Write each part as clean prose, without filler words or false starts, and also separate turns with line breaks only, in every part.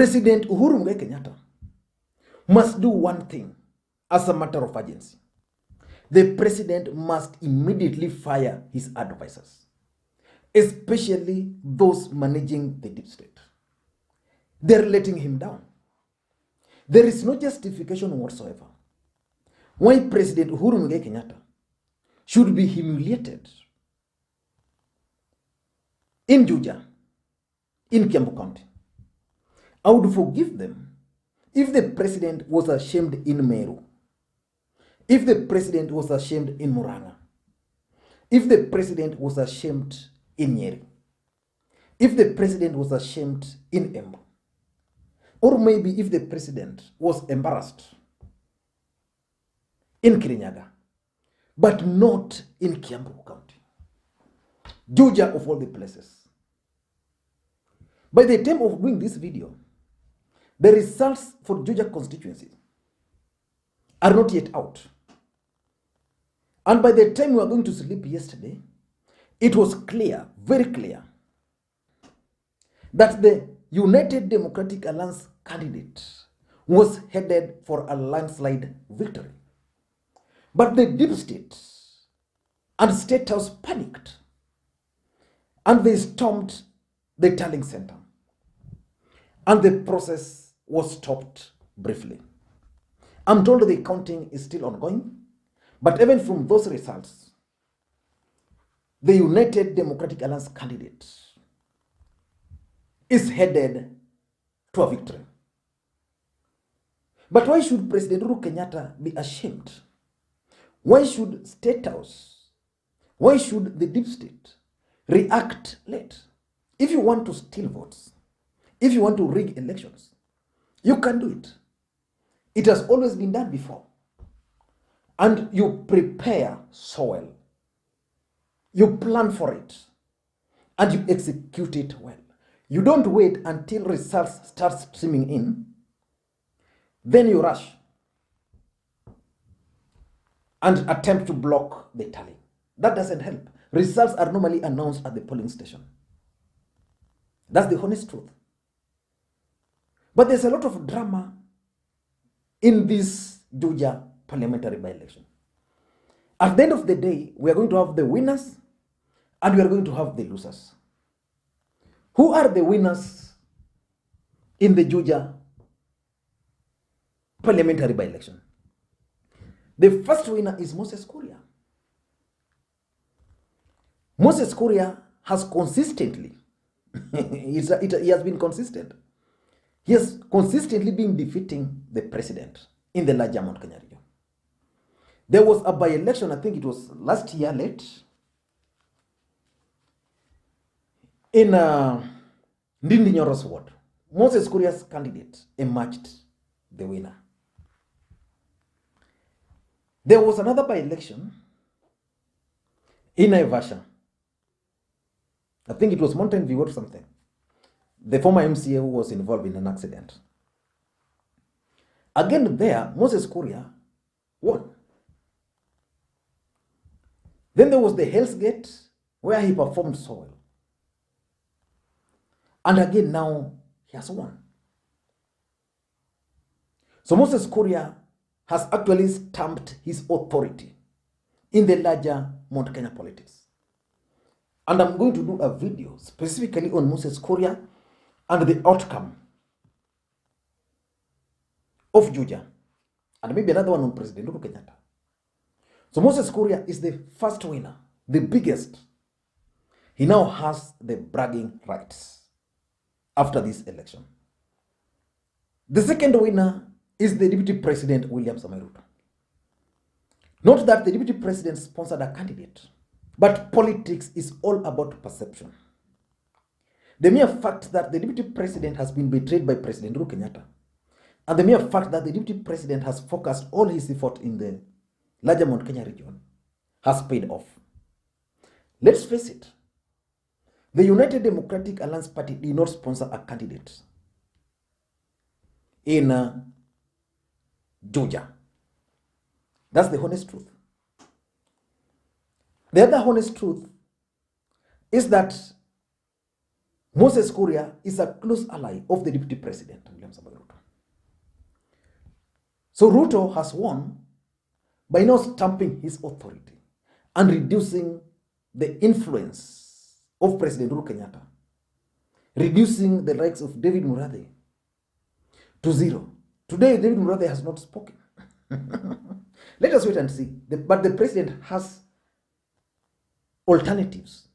President Uhuru Kenyatta must do one thing as a matter of urgency. The president must immediately fire his advisors, especially those managing the deep state. They're letting him down. There is no justification whatsoever why President Uhuru Kenyatta should be humiliated in Juja, in Kiambu County. I would forgive them if the president was ashamed in Meru, if the president was ashamed in Muranga, if the president was ashamed in Nyeri, if the president was ashamed in Embu, or maybe if the president was embarrassed in Kirinyaga, but not in Kiambu County, Juja of all the places. By the time of doing this video, the results for Juja constituency are not yet out. And by the time we were going to sleep yesterday, it was clear, very clear, that the United Democratic Alliance candidate was headed for a landslide victory. But the deep state and state house panicked, and they stormed the tallying center, and the process was stopped briefly. I'm told the counting is still ongoing, but even from those results, the United Democratic Alliance candidate is headed to a victory. But why should President Uhuru Kenyatta be ashamed? Why should State House, why should the deep state react late? If you want to steal votes, if you want to rig elections, you can do it. It has always been done before. And you prepare so well. You plan for it. And you execute it well. You don't wait until results start streaming in. Then you rush and attempt to block the tally. That doesn't help. Results are normally announced at the polling station. That's the honest truth. But there's a lot of drama in this Juja parliamentary by-election. At the end of the day, we are going to have the winners and we are going to have the losers. Who are the winners in the Juja parliamentary by-election? The first winner is Moses Kuria. Moses Kuria has consistently, he has been consistent. He has consistently been defeating the president in the larger Mount Kenya region. There was a by-election, I think it was last year late, in Ndindi Nyoro's ward. Moses Kuria's candidate emerged the winner. There was another by-election in Naivasha. I think it was Mountain View or something. The former MCA who was involved in an accident. Again there, Moses Kuria won. Then there was the Hell's Gate where he performed so well. And again now, he has won. So Moses Kuria has actually stamped his authority in the larger Mount Kenya politics. And I'm going to do a video specifically on Moses Kuria and the outcome of Juja, and maybe another one on President Uhuru Kenyatta. So Moses Kuria is the first winner, the biggest. He now has the bragging rights after this election. The second winner is the Deputy President William Samoei Ruto. Note that the Deputy President sponsored a candidate, but politics is all about perception. The mere fact that the Deputy President has been betrayed by President Uhuru Kenyatta, and the mere fact that the Deputy President has focused all his effort in the larger Mount Kenya region has paid off. Let's face it, the United Democratic Alliance Party did not sponsor a candidate in Juja. That's the honest truth. The other honest truth is that Moses Kuria is a close ally of the Deputy President, William Samoei Ruto. So Ruto has won by not stamping his authority and reducing the influence of President Uhuru Kenyatta, reducing the likes of David Murathe to zero. Today, David Murathe has not spoken. Let us wait and see. But the president has alternatives.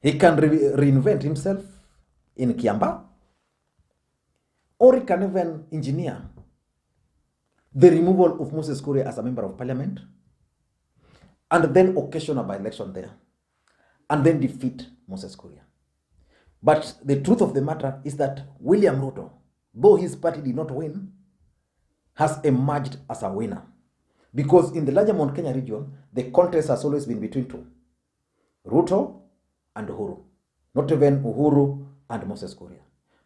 He can reinvent himself in Kiamba, or he can even engineer the removal of Moses Kuria as a member of parliament, and then occasion a by-election there, and then defeat Moses Kuria. But the truth of the matter is that William Ruto, though his party did not win, has emerged as a winner. Because in the larger Mount Kenya region, the contest has always been between two, Ruto and Uhuru. Not even Uhuru and Moses Kuria.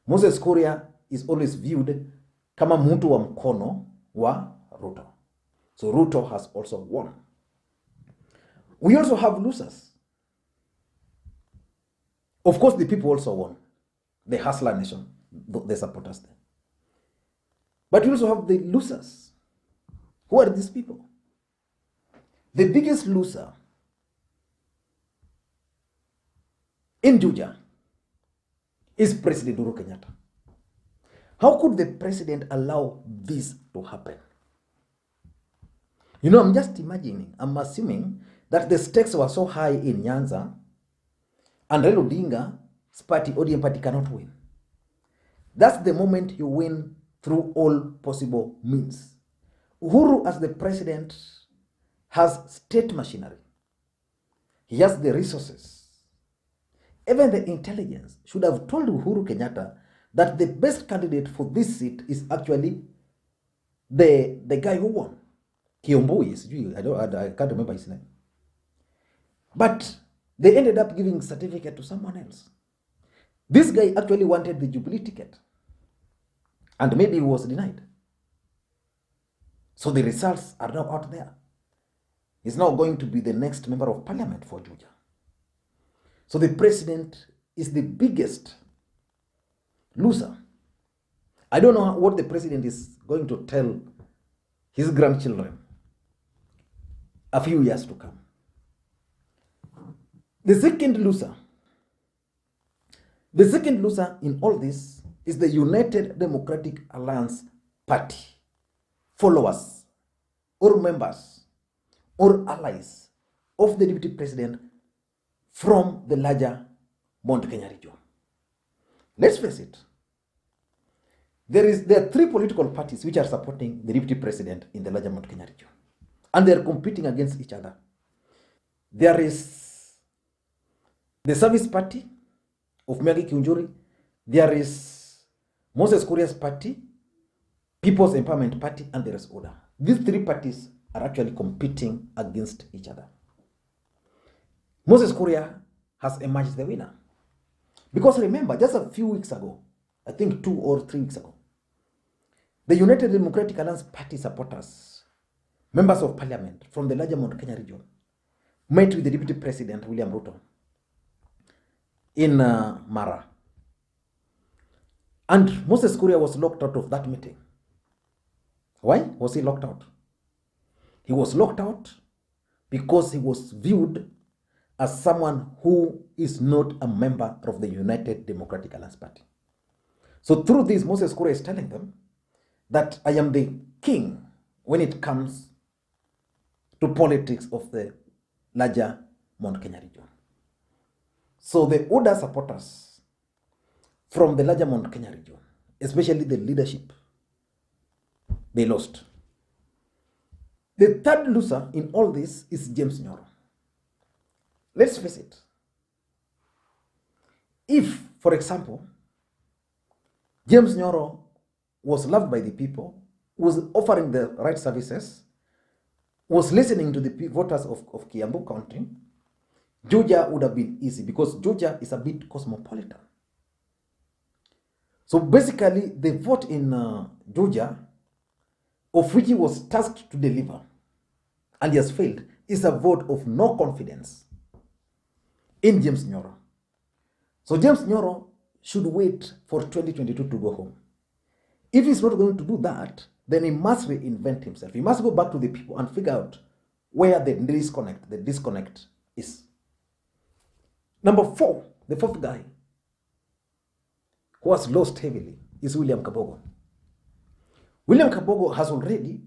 Moses Kuria is always viewed kama mtu wa mkono wa Ruto. So Ruto has also won. We also have losers. Of course, the people also won. The Hustler Nation, the supporters there. But we also have the losers. Who are these people? The biggest loser in Juja is President Uhuru Kenyatta. How could the president allow this to happen? You know, I'm just imagining, I'm assuming that the stakes were so high in Nyanza and Raila Odinga's party, ODM party, cannot win. That's the moment you win through all possible means. Uhuru, as the president, has state machinery. He has the resources. Even the intelligence should have told Uhuru Kenyatta that the best candidate for this seat is actually the guy who won. Kiombui, I can't remember his name. But they ended up giving certificate to someone else. This guy actually wanted the Jubilee ticket. And maybe he was denied. So the results are now out there. He's now going to be the next member of parliament for Juja. So the president is the biggest loser. I don't know what the president is going to tell his grandchildren a few years to come. The second loser in all this is the United Democratic Alliance Party followers or members or allies of the deputy president from the larger Mount Kenya region. Let's face it. There are three political parties which are supporting the deputy president in the larger Mount Kenya region. And they are competing against each other. There is the Service Party of Mwangi Kiunjuri. There is Moses Kuria's party, People's Empowerment Party, and there is ODA. These three parties are actually competing against each other. Moses Kuria has emerged the winner. Because remember, just a few weeks ago, I think 2 or 3 weeks ago, the United Democratic Alliance Party supporters, members of parliament from the larger Mount Kenya region, met with the Deputy President, William Ruto, in Mara. And Moses Kuria was locked out of that meeting. Why was he locked out? He was locked out because he was viewed as someone who is not a member of the United Democratic Alliance Party. So through this, Moses Kuria is telling them that I am the king when it comes to politics of the larger Mount Kenya region. So the ODA supporters from the larger Mount Kenya region, especially the leadership, they lost. The third loser in all this is James Nyoro. Let's face it. If, for example, James Nyoro was loved by the people, was offering the right services, was listening to the voters of Kiambu County, Juja would have been easy because Juja is a bit cosmopolitan. So basically, the vote in Juja, of which he was tasked to deliver, and he has failed, is a vote of no confidence in James Nyoro. So James Nyoro should wait for 2022 to go home. If he's not going to do that, then he must reinvent himself. He must go back to the people and figure out where the disconnect is. Number 4, the 4th guy who has lost heavily is William Kabogo. William Kabogo has already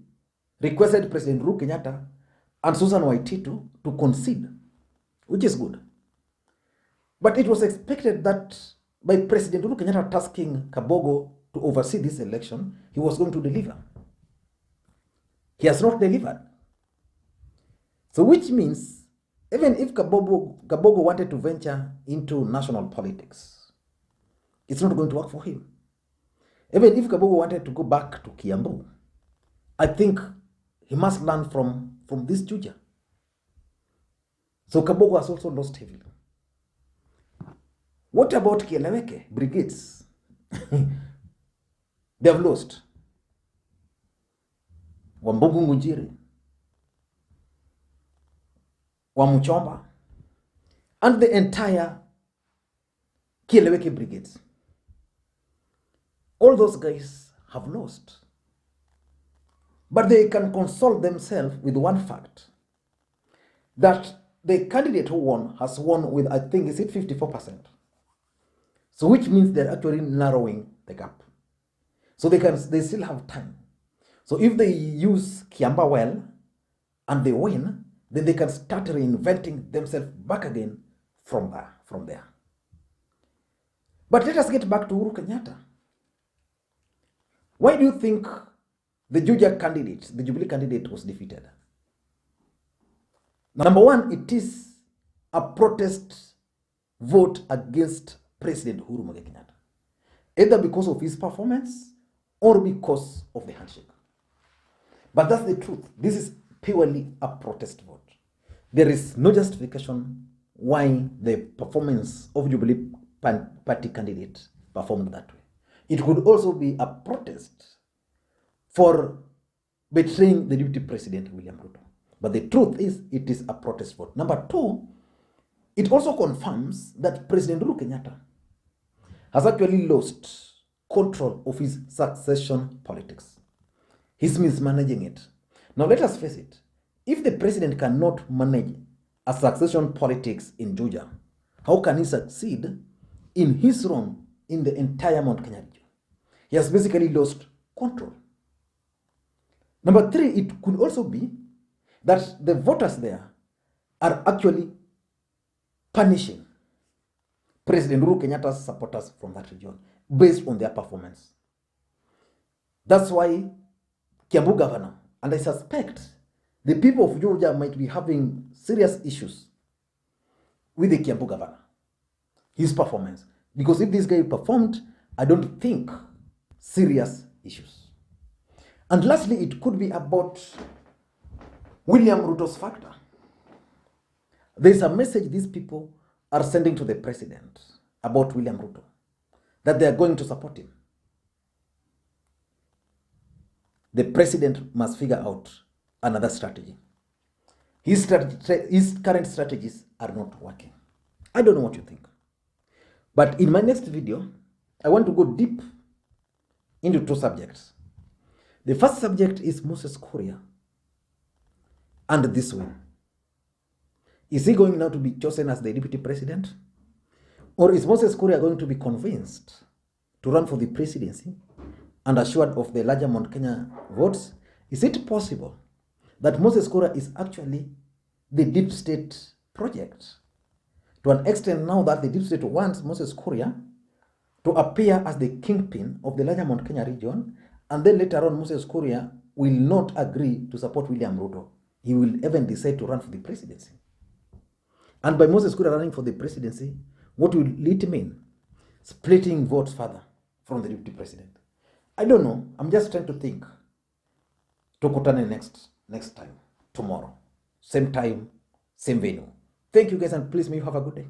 requested President Uhuru Kenyatta and Susan Waititu to concede, which is good. But it was expected that by President Uhuru Kenyatta tasking Kabogo to oversee this election, he was going to deliver. He has not delivered. So which means, even if Kabogo wanted to venture into national politics, it's not going to work for him. Even if Kabogo wanted to go back to Kiambu, I think he must learn from this Juja. So Kabogo has also lost heavily. What about Kieleweke brigades? They have lost. Wambugu Ngunjiri, Wamuchomba, and the entire Kieleweke brigades. All those guys have lost. But they can console themselves with one fact, that the candidate who won has won with, I think, is it 54%? So which means they're actually narrowing the gap. So they still have time. So if they use Kiamba well and they win, then they can start reinventing themselves back again from there. But let us get back to Uhuru Kenyatta. Why do you think the Juja candidate, the Jubilee candidate, was defeated? Number 1, it is a protest vote against President Uhuru Kenyatta, either because of his performance or because of the handshake. But that's the truth. This is purely a protest vote. There is no justification why the performance of Jubilee Party candidate performed that way. It could also be a protest for betraying the Deputy President William Ruto. But the truth is, it is a protest vote. Number 2, it also confirms that President Uhuru Kenyatta has actually lost control of his succession politics. He's mismanaging it. Now let us face it. If the president cannot manage a succession politics in Juja, how can he succeed in his role in the entire Mount Kenya region? He has basically lost control. Number 3, it could also be that the voters there are actually punishing President Uhuru Kenyatta's supporters from that region based on their performance. That's why Kiambu governor, and I suspect the people of Juja might be having serious issues with the Kiambu governor, his performance. Because if this guy performed, I don't think serious issues. And lastly, it could be about William Ruto's factor. There's a message these people are sending to the president about William Ruto, that they are going to support him. The president must figure out another strategy. His current strategies are not working. I don't know what you think. But in my next video, I want to go deep into 2 subjects. The first subject is Moses Kuria and this win. Is he going now to be chosen as the deputy president? Or is Moses Kuria going to be convinced to run for the presidency and assured of the larger Mount Kenya votes? Is it possible that Moses Kuria is actually the deep state project? To an extent now that the deep state wants Moses Kuria to appear as the kingpin of the larger Mount Kenya region, and then later on Moses Kuria will not agree to support William Ruto. He will even decide to run for the presidency. And by Moses Kuria running for the presidency, what will it mean? Splitting votes further from the deputy president. I don't know. I'm just trying to think. Tukutane next time, tomorrow. Same time, same venue. Thank you guys, and please may you have a good day.